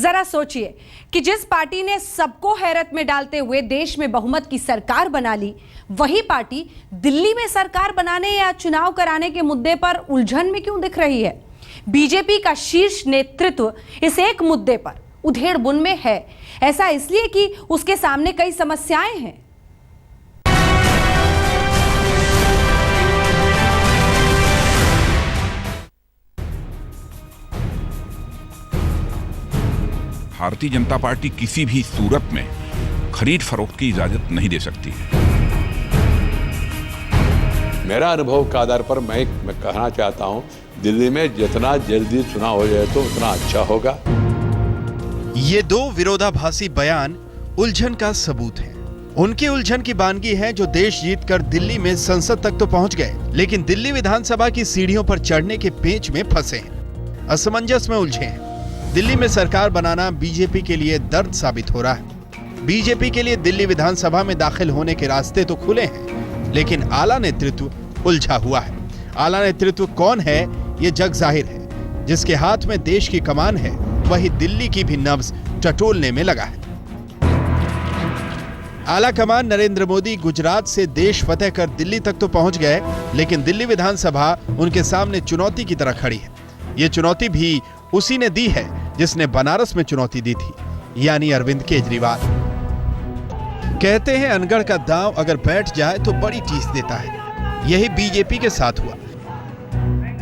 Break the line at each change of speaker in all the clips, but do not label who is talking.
जरा सोचिए कि जिस पार्टी ने सबको हैरत में डालते हुए देश में बहुमत की सरकार बना ली, वही पार्टी दिल्ली में सरकार बनाने या चुनाव कराने के मुद्दे पर उलझन में क्यों दिख रही है? बीजेपी का शीर्ष नेतृत्व इस एक मुद्दे पर उधेड़-बुन में है। ऐसा इसलिए कि उसके सामने कई समस्याएं हैं।
भारतीय जनता पार्टी किसी भी सूरत में खरीद फरोख्त की इजाजत नहीं दे सकती है।
मेरा अनुभव के आधार पर मैं कहना चाहता हूं, दिल्ली में जितना जल्दी चुनाव हो जाए तो उतना अच्छा होगा।
ये दो विरोधाभासी बयान उलझन का सबूत है। उनकी उलझन की बानगी है जो देश जीतकर दिल्ली में संसद तक तो पहुंच गए, लेकिन दिल्ली विधानसभा की सीढ़ियों पर चढ़ने के पेंच में फंसे हैं, असमंजस में उलझे हैं। दिल्ली में सरकार बनाना बीजेपी के लिए दर्द साबित हो रहा है। बीजेपी के लिए दिल्ली विधानसभा में दाखिल होने के रास्ते तो खुले हैं, लेकिन आला नेतृत्व उलझा हुआ है। आला नेतृत्व कौन है ये जग जाहिर है। जिसके हाथ में देश की कमान है वही दिल्ली की भी नब्ज टटोलने में लगा है। आला कमान नरेंद्र मोदी गुजरात से देश फतेह कर दिल्ली तक तो पहुंच गए, लेकिन दिल्ली विधानसभा उनके सामने चुनौती की तरह खड़ी है। ये चुनौती भी उसी ने दी है जिसने बनारस में चुनौती दी थी, यानी अरविंद केजरीवाल। कहते हैं अनगढ़ का दांव अगर बैठ जाए तो बड़ी टीस देता है। यही बीजेपी के साथ हुआ।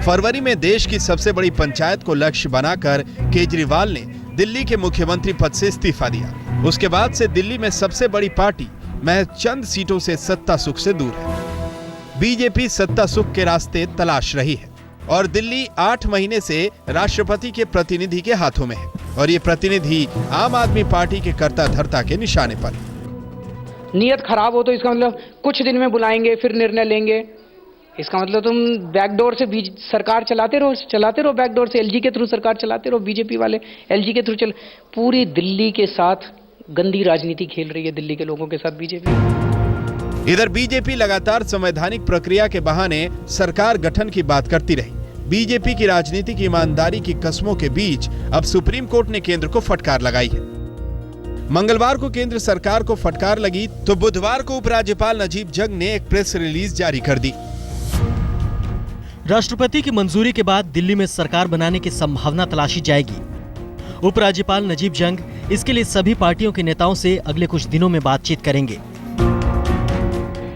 फरवरी में देश की सबसे बड़ी पंचायत को लक्ष्य बनाकर केजरीवाल ने दिल्ली के मुख्यमंत्री पद से इस्तीफा दिया। उसके बाद से दिल्ली में सबसे बड़ी पार्टी महज चंद सीटों से सत्ता सुख से दूर है। बीजेपी सत्ता सुख के रास्ते तलाश रही है और दिल्ली 8 महीने से राष्ट्रपति के प्रतिनिधि के हाथों में है, और ये प्रतिनिधि आम आदमी पार्टी के कर्ता धर्ता के निशाने पर है।
नीयत खराब हो तो इसका मतलब कुछ दिन में बुलाएंगे, फिर निर्णय लेंगे। इसका मतलब तुम बैकडोर से भी सरकार चलाते रहो बैकडोर से, एलजी के थ्रू सरकार चलाते रहो। बीजेपी वाले एलजी के थ्रू पूरी दिल्ली के साथ गंदी राजनीति खेल रही है, दिल्ली के लोगों के साथ बीजेपी।
इधर बीजेपी लगातार संवैधानिक प्रक्रिया के बहाने सरकार गठन की बात करती रही। बीजेपी की राजनीतिक ईमानदारी की कस्मों के बीच अब सुप्रीम कोर्ट ने केंद्र को फटकार लगाई है। मंगलवार को केंद्र सरकार को फटकार लगी तो बुधवार को उपराज्यपाल नजीब जंग ने एक प्रेस रिलीज जारी कर दी।
राष्ट्रपति की मंजूरी के बाद दिल्ली में सरकार बनाने की संभावना तलाशी जाएगी। उपराज्यपाल नजीब जंग इसके लिए सभी पार्टियों के नेताओं से अगले कुछ दिनों में बातचीत करेंगे।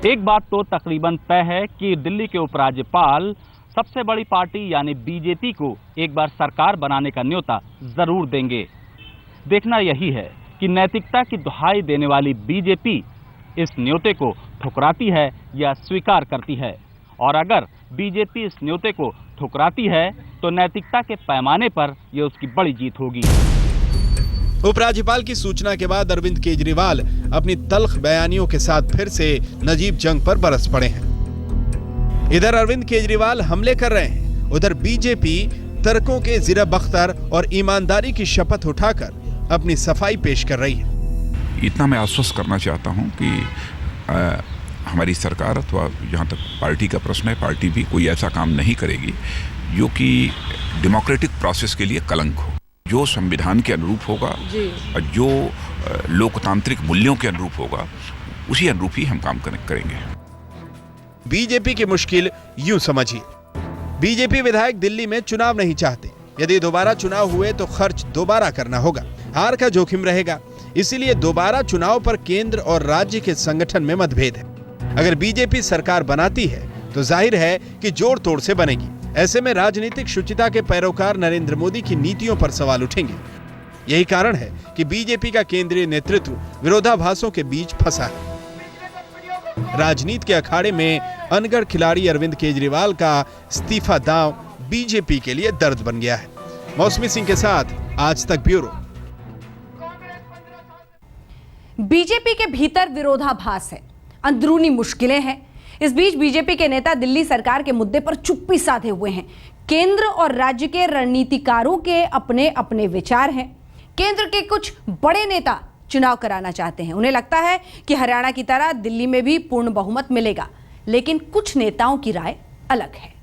एक बात तो तकरीबन तय है कि दिल्ली के उपराज्यपाल सबसे बड़ी पार्टी यानी बीजेपी को एक बार सरकार बनाने का न्योता जरूर देंगे। देखना यही है कि नैतिकता की दुहाई देने वाली बीजेपी इस न्योते को ठुकराती है या स्वीकार करती है, और अगर बीजेपी इस न्योते को ठुकराती है तो नैतिकता के पैमाने पर यह उसकी बड़ी जीत होगी।
उपराज्यपाल की सूचना के बाद अरविंद केजरीवाल अपनी तल्ख बयानियों के साथ फिर से नजीब जंग पर बरस पड़े हैं। इधर अरविंद केजरीवाल हमले कर रहे हैं, उधर बीजेपी तर्कों के ज़िरा बख्तर और ईमानदारी की शपथ उठाकर अपनी सफाई पेश कर रही है।
इतना मैं आश्वस्त करना चाहता हूं कि हमारी सरकार अथवा जहां तक पार्टी का प्रश्न है, पार्टी भी कोई ऐसा काम नहीं करेगी जो कि डेमोक्रेटिक प्रोसेस के लिए कलंक हो। जो संविधान के अनुरूप होगा और जो लोकतांत्रिक मूल्यों के अनुरूप होगा, उसी अनुरूप ही हम काम करेंगे।
बीजेपी की मुश्किल यूं समझिए, बीजेपी विधायक दिल्ली में चुनाव नहीं चाहते। यदि दोबारा चुनाव हुए तो खर्च दोबारा करना होगा, हार का जोखिम रहेगा। इसीलिए दोबारा चुनाव पर केंद्र और राज्य के संगठन में मतभेद है। अगर बीजेपी सरकार बनाती है तो जाहिर है कि जोड़ तोड़ से बनेगी। ऐसे में राजनीतिक शुचिता के पैरोकार नरेंद्र मोदी की नीतियों पर सवाल उठेंगे। यही कारण है कि बीजेपी का केंद्रीय नेतृत्व विरोधाभासों के बीच फंसा है। राजनीति के अखाड़े में अनगढ़ खिलाड़ी अरविंद केजरीवाल का इस्तीफा दांव बीजेपी के लिए दर्द बन गया है। मौसमी सिंह के साथ आज तक ब्यूरो।
बीजेपी के भीतर विरोधाभास है, अंदरूनी मुश्किलें हैं। इस बीच बीजेपी के नेता दिल्ली सरकार के मुद्दे पर चुप्पी साधे हुए हैं। केंद्र और राज्य के रणनीतिकारों के अपने अपने विचार हैं। केंद्र के कुछ बड़े नेता चुनाव कराना चाहते हैं। उन्हें लगता है कि हरियाणा की तरह दिल्ली में भी पूर्ण बहुमत मिलेगा, लेकिन कुछ नेताओं की राय अलग है।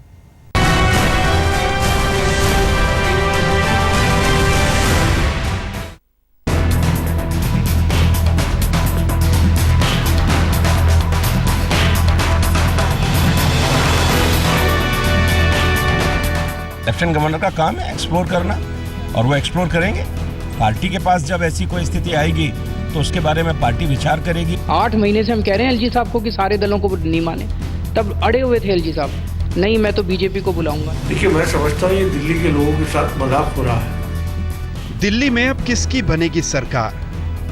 लेफ्टिनेंट गवर्नर का काम है एक्सप्लोर करना, और वो एक्सप्लोर करेंगे। पार्टी के पास जब ऐसी कोई स्थिति आएगी तो उसके बारे में पार्टी विचार करेगी।
8 महीने से हम कह रहे हैं एलजी साहब को कि सारे दलों को नहीं माने, तब अड़े हुए थे एलजी साहब, नहीं मैं तो बीजेपी को बुलाऊंगा।
देखिए, मैं समझता हूँ ये दिल्ली के लोगों के साथ मजाक हो रहा है।
दिल्ली में अब किसकी बनेगी सरकार,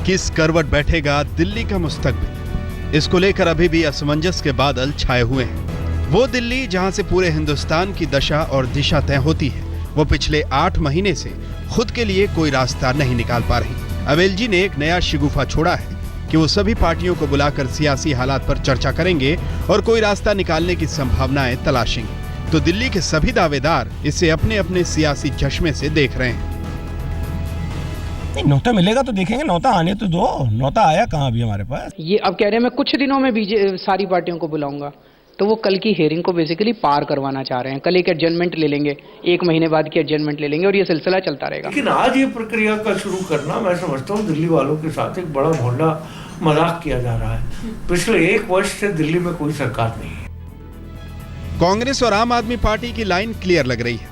किस करवट बैठेगा दिल्ली का मुस्तकबिल, इसको लेकर अभी भी असमंजस के बादल छाए हुए हैं। वो दिल्ली जहां से पूरे हिंदुस्तान की दशा और दिशा तय होती है, वो पिछले 8 महीने से खुद के लिए कोई रास्ता नहीं निकाल पा रही। अब एलजी ने एक नया शिगुफा छोड़ा है कि वो सभी पार्टियों को बुलाकर सियासी हालात पर चर्चा करेंगे और कोई रास्ता निकालने की संभावनाएं तलाशेंगे। तो दिल्ली के सभी दावेदार इसे अपने अपने सियासी चश्मे से देख रहे हैं।
नौता मिलेगा तो देखेंगे, नौता आने तो दो, नौता आया कहाँ अभी हमारे पास।
ये अब कह रहे हैं मैं कुछ दिनों में सारी पार्टियों को बुलाऊंगा, तो वो कल की हेयरिंग को बेसिकली पार करवाना चाह रहे हैं। कल एक एडजमेंट ले लेंगे, 1 महीने बाद की एडजमेंट ले लेंगे और ये सिलसिला चलता रहेगा।
लेकिन आज ये प्रक्रिया का शुरू करना, मैं समझता हूँ दिल्ली वालों के साथ एक बड़ा भोंडा मजाक किया जा रहा है। पिछले 1 वर्ष से दिल्ली में कोई सरकार नहीं है।
कांग्रेस और आम आदमी पार्टी की लाइन क्लियर लग रही है।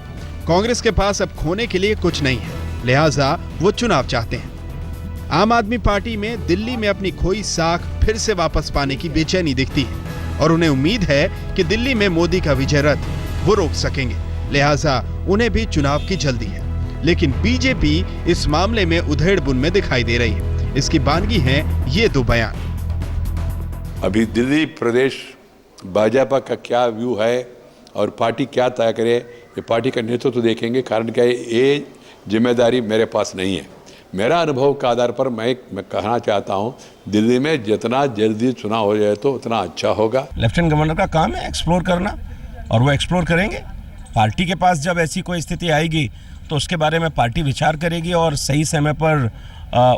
कांग्रेस के पास अब खोने के लिए कुछ नहीं है, लिहाजा वो चुनाव चाहते हैं। आम आदमी पार्टी में दिल्ली में अपनी खोई साख फिर से वापस पाने की बेचैनी दिखती है और उन्हें उम्मीद है कि दिल्ली में मोदी का विजय रथ वो रोक सकेंगे, लिहाजा उन्हें भी चुनाव की जल्दी है। लेकिन बीजेपी इस मामले में उधेड़-बुन में दिखाई दे रही है। इसकी बानगी है ये 2 बयान।
अभी दिल्ली प्रदेश भाजपा का क्या व्यू है और पार्टी क्या तय करे, ये पार्टी का नेतृत्व तो देखेंगे। कारण क्या है, ये जिम्मेदारी मेरे पास नहीं है। मेरा अनुभव के आधार पर मैं कहना चाहता हूँ, दिल्ली में जितना जल्दी चुनाव हो जाए तो उतना अच्छा होगा।
लेफ्टिनेंट गवर्नर का काम है एक्सप्लोर करना, और वो एक्सप्लोर करेंगे। पार्टी के पास जब ऐसी कोई स्थिति आएगी तो उसके बारे में पार्टी विचार करेगी और सही समय पर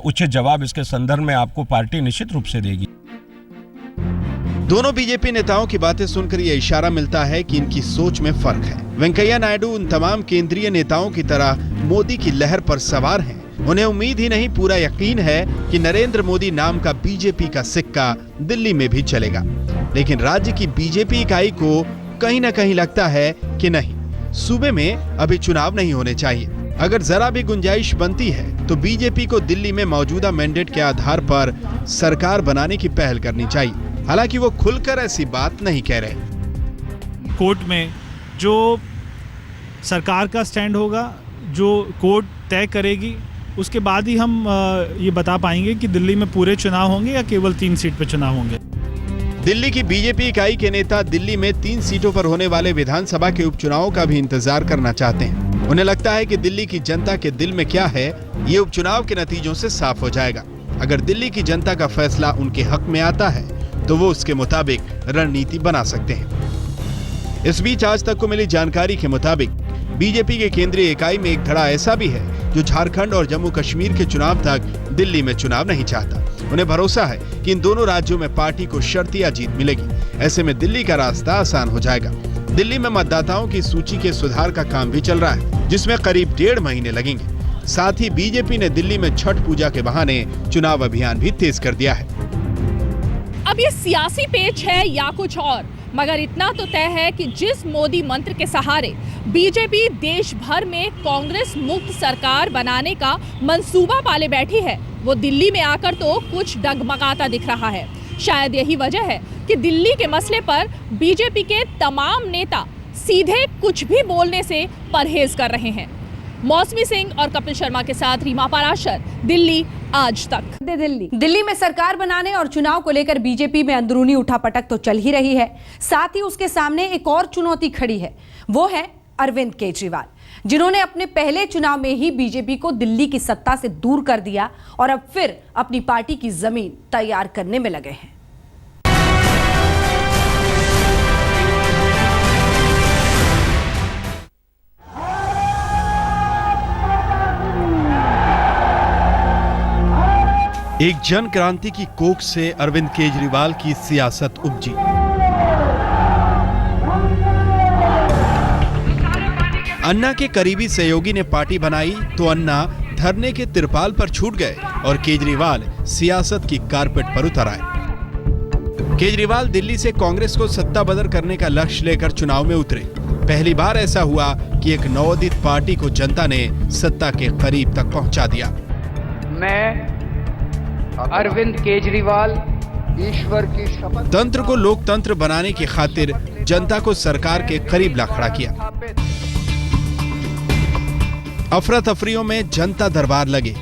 उचित जवाब इसके संदर्भ में आपको पार्टी निश्चित रूप से देगी।
दोनों बीजेपी नेताओं की बातें सुनकर यह इशारा मिलता है कि इनकी सोच में फर्क है। वेंकैया नायडू उन तमाम केंद्रीय नेताओं की तरह मोदी की लहर पर सवार हैं। उन्हें उम्मीद ही नहीं, पूरा यकीन है कि नरेंद्र मोदी नाम का बीजेपी का सिक्का दिल्ली में भी चलेगा। लेकिन राज्य की बीजेपी इकाई को कहीं ना कहीं लगता है कि नहीं, सूबे में अभी चुनाव नहीं होने चाहिए। अगर जरा भी गुंजाइश बनती है तो बीजेपी को दिल्ली में मौजूदा मैंडेट के आधार पर सरकार बनाने की पहल करनी चाहिए। हालांकि वो खुलकर ऐसी बात नहीं कह रहे।
कोर्ट में जो सरकार का स्टैंड होगा, जो कोर्ट तय करेगी, उसके बाद ही हम ये बता पाएंगे कि दिल्ली में पूरे चुनाव होंगे या केवल 3 सीट पर चुनाव होंगे।
दिल्ली की बीजेपी इकाई के नेता दिल्ली में 3 सीटों पर होने वाले विधानसभा के उपचुनावों का भी इंतजार करना चाहते हैं। उन्हें लगता है कि दिल्ली की जनता के दिल में क्या है, ये उपचुनाव के नतीजों से साफ हो जाएगा। अगर दिल्ली की जनता का फैसला उनके हक में आता है तो वो उसके मुताबिक रणनीति बना सकते हैं। इस बीच आज तक को मिली जानकारी के मुताबिक बीजेपी के केंद्रीय इकाई में एक धड़ा ऐसा भी है जो झारखंड और जम्मू कश्मीर के चुनाव तक दिल्ली में चुनाव नहीं चाहता। उन्हें भरोसा है कि इन दोनों राज्यों में पार्टी को शर्तिया जीत मिलेगी। ऐसे में दिल्ली का रास्ता आसान हो जाएगा। दिल्ली में मतदाताओं की सूची के सुधार का काम भी चल रहा है, जिसमें करीब 1.5 महीने लगेंगे। साथ ही बीजेपी ने दिल्ली में छठ पूजा के बहाने चुनाव अभियान भी तेज कर दिया है।
अब ये सियासी पेच है या कुछ और, मगर इतना तो तय है कि जिस मोदी मंत्र के सहारे बीजेपी देश भर में कांग्रेस मुक्त सरकार बनाने का मंसूबा पाले बैठी है, वो दिल्ली में आकर तो कुछ डगमगाता दिख रहा है। शायद यही वजह है कि दिल्ली के मसले पर बीजेपी के तमाम नेता सीधे कुछ भी बोलने से परहेज कर रहे हैं। मौसमी सिंह और कपिल शर्मा के साथ रीमा पाराशर, दिल्ली आज तक।
दिल्ली में सरकार बनाने और चुनाव को लेकर बीजेपी में अंदरूनी उठापटक तो चल ही रही है, साथ ही उसके सामने एक और चुनौती खड़ी है। वो है अरविंद केजरीवाल, जिन्होंने अपने पहले चुनाव में ही बीजेपी को दिल्ली की सत्ता से दूर कर दिया और अब फिर अपनी पार्टी की जमीन तैयार करने में लगे हैं।
एक जन क्रांति की कोख से अरविंद केजरीवाल की सियासत उपजी। अन्ना के करीबी सहयोगी ने पार्टी बनाई तो अन्ना धरने के तिरपाल पर छूट गए और केजरीवाल सियासत की कारपेट पर उतर आए। केजरीवाल दिल्ली से कांग्रेस को सत्ता बदर करने का लक्ष्य लेकर चुनाव में उतरे। पहली बार ऐसा हुआ कि एक नवोदित पार्टी को जनता ने सत्ता के करीब तक पहुंचा दिया।
मैं अरविंद केजरीवाल ईश्वर की शपथ।
तंत्र को लोकतंत्र बनाने की खातिर जनता को सरकार के करीब ला खड़ा किया। अफरा तफरियों में जनता दरबार लगे,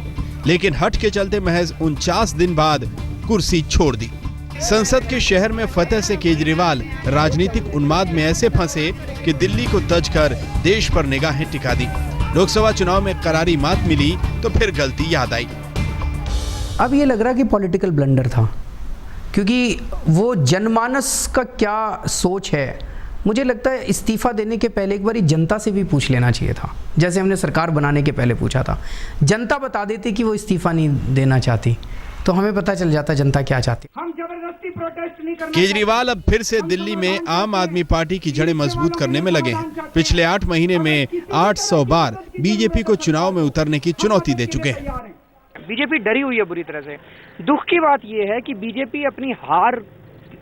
लेकिन हट के चलते महज 49 दिन बाद कुर्सी छोड़ दी। संसद के शहर में फतेह से केजरीवाल राजनीतिक उन्माद में ऐसे फंसे कि दिल्ली को तज कर देश पर निगाहें टिका दी। लोकसभा चुनाव में करारी मात मिली तो फिर गलती याद आई।
अब ये लग रहा कि पॉलिटिकल ब्लंडर था, क्योंकि वो जनमानस का क्या सोच है, मुझे लगता है इस्तीफा देने के पहले एक बार जनता से भी पूछ लेना चाहिए था, जैसे हमने सरकार बनाने के पहले पूछा था। जनता बता देती कि वो इस्तीफा नहीं देना चाहती, तो हमें पता चल जाता जनता क्या चाहती।
हम जबरदस्ती प्रोटेस्ट नहीं करना।
केजरीवाल अब फिर से दिल्ली में आम आदमी पार्टी की जड़ें मजबूत करने में लगे हैं। पिछले 8 महीने में 800 बार बीजेपी को चुनाव में उतरने की चुनौती दे चुके हैं।
बीजेपी डरी हुई है बुरी तरह से। दुख की बात यह है कि बीजेपी अपनी हार,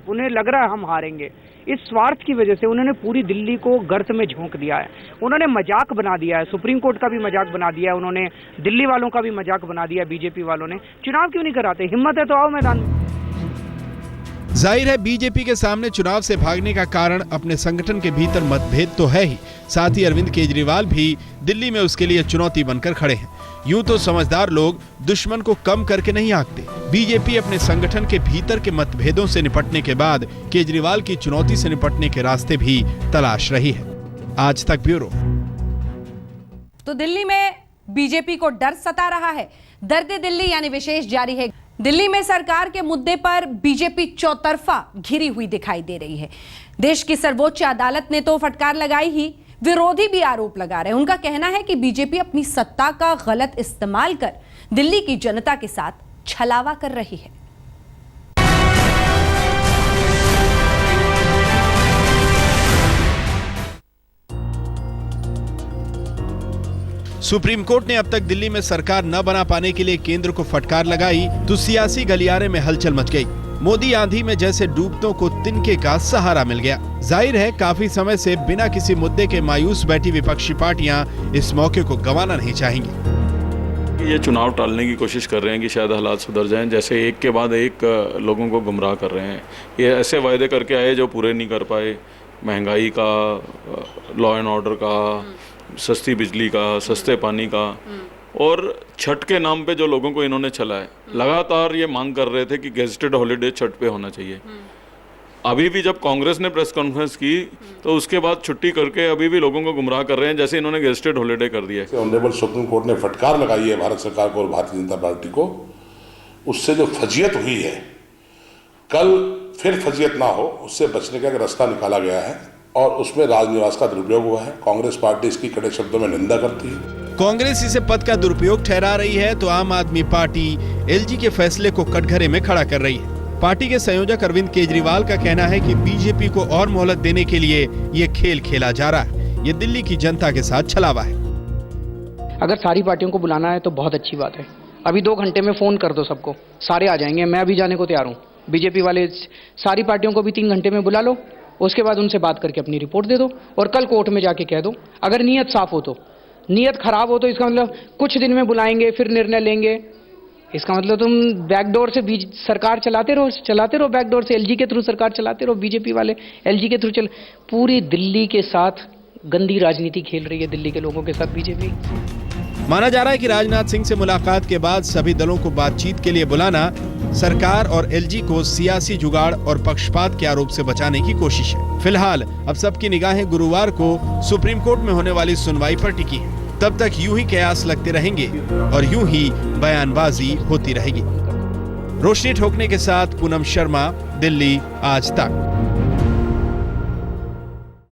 उन्हें लग रहा है हम हारेंगे, इस स्वार्थ की वजह से उन्होंने पूरी दिल्ली को गर्त में झोंक दिया है। उन्होंने मजाक बना दिया है, सुप्रीम कोर्ट का भी मजाक बना दिया है, उन्होंने दिल्ली वालों का भी मजाक बना दिया। बीजेपी वालों ने चुनाव क्यों नहीं कराते? हिम्मत है तो आओ मैदान में।
जाहिर है बीजेपी के सामने चुनाव से भागने का कारण अपने संगठन के भीतर मतभेद तो है ही, साथ ही अरविंद केजरीवाल भी दिल्ली में उसके लिए चुनौती बनकर खड़े हैं। यूं तो समझदार लोग दुश्मन को कम करके नहीं आंकते। बीजेपी अपने संगठन के भीतर के मतभेदों से निपटने के बाद केजरीवाल की चुनौती से निपटने के रास्ते भी तलाश रही है। आज तक ब्यूरो।
तो दिल्ली में बीजेपी को डर सता रहा है। दर्द दिल्ली यानी विशेष जारी है। दिल्ली में सरकार के मुद्दे पर बीजेपी चौतरफा घिरी हुई दिखाई दे रही है। देश की सर्वोच्च अदालत ने तो फटकार लगाई ही, विरोधी भी आरोप लगा रहे हैं। उनका कहना है कि बीजेपी अपनी सत्ता का गलत इस्तेमाल कर दिल्ली की जनता के साथ छलावा कर रही है।
सुप्रीम कोर्ट ने अब तक दिल्ली में सरकार न बना पाने के लिए केंद्र को फटकार लगाई तो सियासी गलियारे में हलचल मच गई। मोदी आंधी में जैसे डूबतों को तिनके का सहारा मिल गया। जाहिर है काफी समय से बिना किसी मुद्दे के मायूस बैठी विपक्षी पार्टियां इस मौके को गंवाना नहीं चाहेंगी।
ये चुनाव टालने की कोशिश कर रहे हैं कि शायद हालात सुधर जाएं, जैसे एक के बाद एक लोगों को गुमराह कर रहे हैं। ये ऐसे वायदे करके आए जो पूरे नहीं कर पाए। महंगाई का, लॉ एंड ऑर्डर का, सस्ती बिजली का, सस्ते पानी का, और छठ के नाम पे जो लोगों को इन्होंने चला है। लगातार ये मांग कर रहे थे कि गेजेटेड हॉलीडे छठ पे होना चाहिए। अभी भी जब कांग्रेस ने प्रेस कॉन्फ्रेंस की तो उसके बाद छुट्टी करके अभी भी लोगों को गुमराह कर रहे हैं, जैसे इन्होंने गेजेटेड हॉलीडे कर दिया है।
ऑनरेबल सुप्रीम कोर्ट ने फटकार लगाई है भारत सरकार को और भारतीय जनता पार्टी को। उससे जो फजीयत हुई है, कल फिर फजीयत ना हो, उससे बचने का एक रास्ता निकाला गया है और उसमें राजनिवास का दुरुपयोग हुआ है। कांग्रेस पार्टी इसकी कड़े शब्दों में निंदा करती है।
कांग्रेस इसे पद का दुरुपयोग ठहरा रही है तो आम आदमी पार्टी एलजी के फैसले को कटघरे में खड़ा कर रही है। पार्टी के संयोजक अरविंद केजरीवाल का कहना है कि बीजेपी को और मोहलत देने के लिए ये खेल खेला जा रहा है। ये दिल्ली की जनता के साथ छलावा है।
अगर सारी पार्टियों को बुलाना है तो बहुत अच्छी बात है। अभी 2 घंटे में फोन कर दो सबको, सारे आ जाएंगे। मैं अभी जाने को तैयार हूँ। बीजेपी वाले सारी पार्टियों को भी 3 घंटे में बुला लो, उसके बाद उनसे बात करके अपनी रिपोर्ट दे दो और कल कोर्ट में जाके कह दो। अगर नीयत साफ हो तो, नीयत खराब हो तो इसका मतलब कुछ दिन में बुलाएंगे फिर निर्णय लेंगे। इसका मतलब तुम बैकडोर से सरकार चलाते रहो बैकडोर से, एलजी के थ्रू सरकार चलाते रहो। बीजेपी वाले एलजी के थ्रू पूरी दिल्ली के साथ गंदी राजनीति खेल रही है, दिल्ली के लोगों के साथ बीजेपी।
माना जा रहा है कि राजनाथ सिंह से मुलाकात के बाद सभी दलों को बातचीत के लिए बुलाना सरकार और एलजी को सियासी जुगाड़ और पक्षपात के आरोप से बचाने की कोशिश है। फिलहाल अब सबकी निगाहें गुरुवार को सुप्रीम कोर्ट में होने वाली सुनवाई पर टिकी है। तब तक यूं ही कयास लगते रहेंगे और यूं ही बयानबाजी होती रहेगी। रोशनी ठोकने के साथ पूनम शर्मा, दिल्ली आज तक।